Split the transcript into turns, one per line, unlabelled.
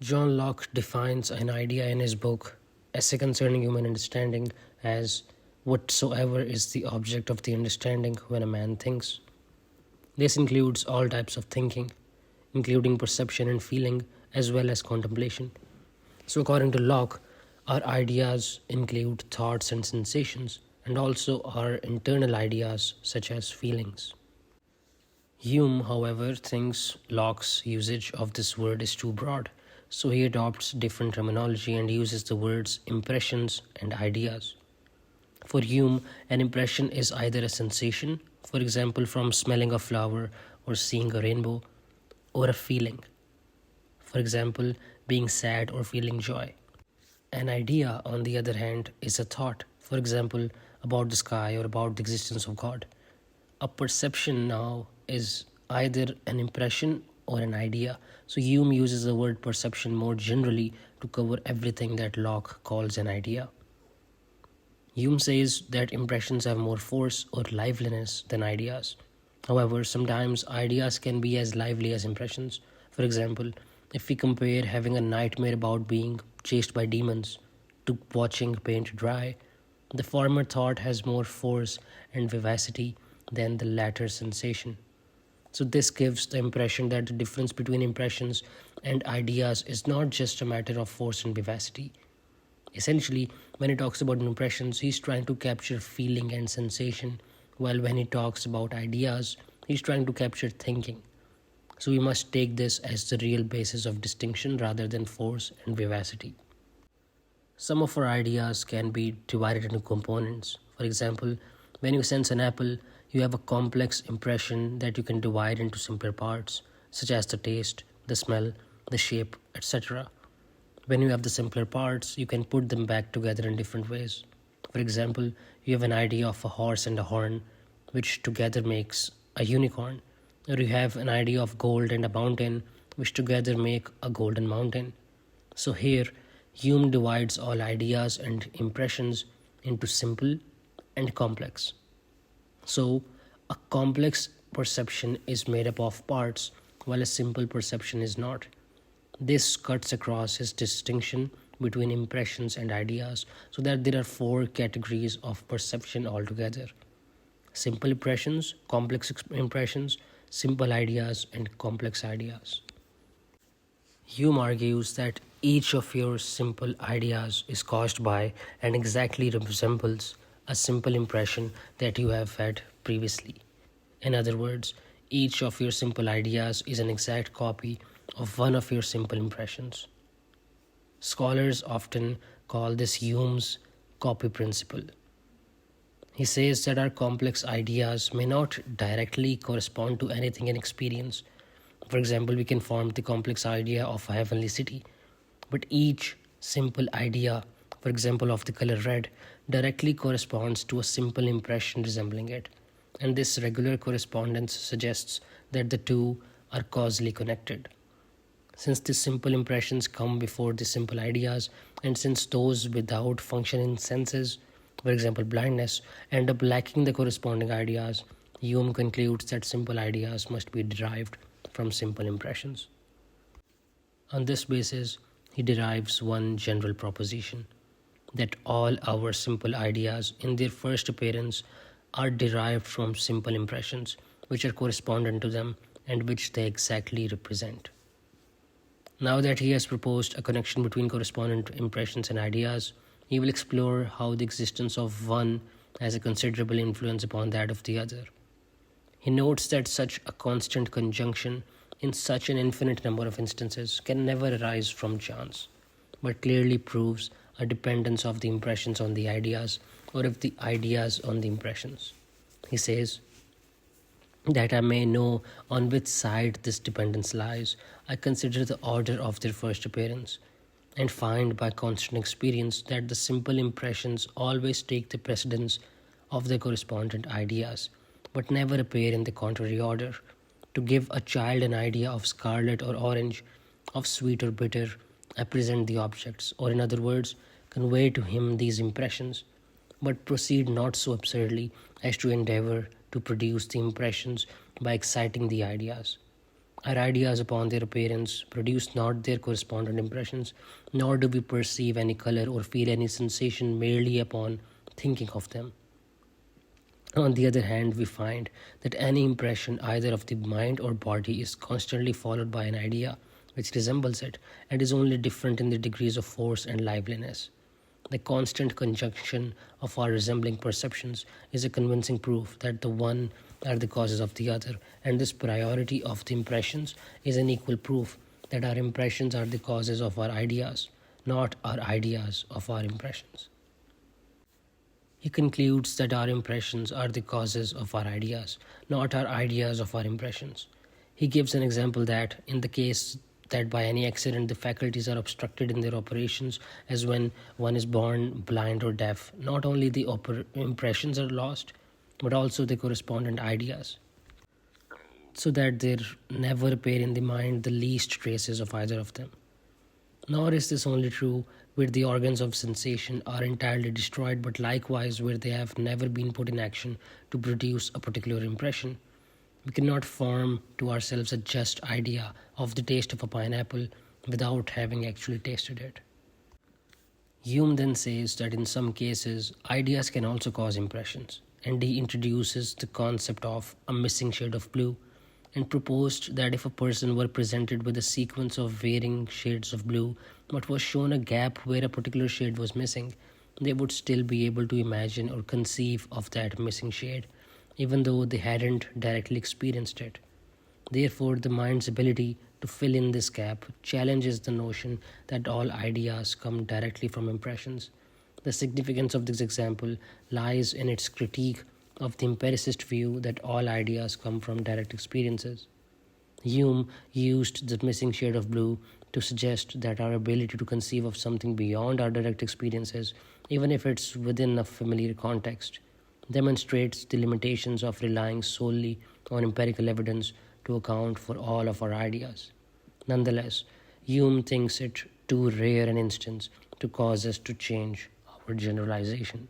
John Locke defines an idea in his book, Essay Concerning Human Understanding, as whatsoever is the object of the understanding when a man thinks. This includes all types of thinking, including perception and feeling, as well as contemplation. So, according to Locke, our ideas include thoughts and sensations, and also our internal ideas, such as feelings. Hume, however, thinks Locke's usage of this word is too broad, so he adopts different terminology and uses the words impressions and ideas. For Hume, an impression is either a sensation, for example, from smelling a flower or seeing a rainbow, or a feeling, for example, being sad or feeling joy. An idea, on the other hand, is a thought, for example, about the sky or about the existence of God. A perception now is either an impression or an idea. So Hume uses the word perception more generally to cover everything that Locke calls an idea. Hume says that impressions have more force or liveliness than ideas. However, sometimes ideas can be as lively as impressions. For example, if we compare having a nightmare about being chased by demons to watching paint dry, the former thought has more force and vivacity than the latter sensation. So, this gives the impression that the difference between impressions and ideas is not just a matter of force and vivacity. Essentially, when he talks about impressions, he's trying to capture feeling and sensation, while when he talks about ideas, he's trying to capture thinking. So, we must take this as the real basis of distinction rather than force and vivacity. Some of our ideas can be divided into components. For example, when you sense an apple, you have a complex impression that you can divide into simpler parts, such as the taste, the smell, the shape, etc. When you have the simpler parts, you can put them back together in different ways. For example, you have an idea of a horse and a horn, which together makes a unicorn. Or you have an idea of gold and a mountain, which together make a golden mountain. So here, Hume divides all ideas and impressions into simple and complex. So, a complex perception is made up of parts, while a simple perception is not. This cuts across his distinction between impressions and ideas, so that there are four categories of perception altogether: simple impressions, complex impressions, simple ideas, and complex ideas. Hume argues that each of your simple ideas is caused by and exactly resembles a simple impression that you have had previously. In other words, each of your simple ideas is an exact copy of one of your simple impressions. Scholars often call this Hume's copy principle. He says that our complex ideas may not directly correspond to anything in experience. For example, we can form the complex idea of a heavenly city, but each simple idea, for example, of the color red, directly corresponds to a simple impression resembling it. And this regular correspondence suggests that the two are causally connected. Since the simple impressions come before the simple ideas, and since those without functioning senses, for example blindness, end up lacking the corresponding ideas, Hume concludes that simple ideas must be derived from simple impressions. On this basis, he derives one general proposition that all our simple ideas in their first appearance are derived from simple impressions which are correspondent to them and which they exactly represent. Now that he has proposed a connection between correspondent impressions and ideas, he will explore how the existence of one has a considerable influence upon that of the other. He notes that such a constant conjunction in such an infinite number of instances can never arise from chance, but clearly proves a dependence of the impressions on the ideas or of the ideas on the impressions. He says, that I may know on which side this dependence lies, I consider the order of their first appearance, and find by constant experience that the simple impressions always take the precedence of their correspondent ideas, but never appear in the contrary order. To give a child an idea of scarlet or orange, of sweet or bitter, I present the objects, or in other words, convey to him these impressions, but proceed not so absurdly as to endeavour to produce the impressions by exciting the ideas. Our ideas, upon their appearance, produce not their correspondent impressions, nor do we perceive any color or feel any sensation merely upon thinking of them. On the other hand, we find that any impression, either of the mind or body, is constantly followed by an idea which resembles it and is only different in the degrees of force and liveliness. The constant conjunction of our resembling perceptions is a convincing proof that the one are the causes of the other, and this priority of the impressions is an equal proof that our impressions are the causes of our ideas, not our ideas of our impressions. He concludes that our impressions are the causes of our ideas, not our ideas of our impressions. He gives an example that, in the case that by any accident the faculties are obstructed in their operations, as when one is born blind or deaf, not only the impressions are lost, but also the correspondent ideas, so that there never appear in the mind the least traces of either of them. Nor is this only true where the organs of sensation are entirely destroyed, but likewise where they have never been put in action to produce a particular impression. We cannot form to ourselves a just idea of the taste of a pineapple without having actually tasted it. Hume then says that in some cases, ideas can also cause impressions, and he introduces the concept of a missing shade of blue and proposed that if a person were presented with a sequence of varying shades of blue but was shown a gap where a particular shade was missing, they would still be able to imagine or conceive of that missing shade, even though they hadn't directly experienced it. Therefore, the mind's ability to fill in this gap challenges the notion that all ideas come directly from impressions. The significance of this example lies in its critique of the empiricist view that all ideas come from direct experiences. Hume used the missing shade of blue to suggest that our ability to conceive of something beyond our direct experiences, even if it's within a familiar context, demonstrates the limitations of relying solely on empirical evidence to account for all of our ideas. Nonetheless, Hume thinks it too rare an instance to cause us to change our generalization.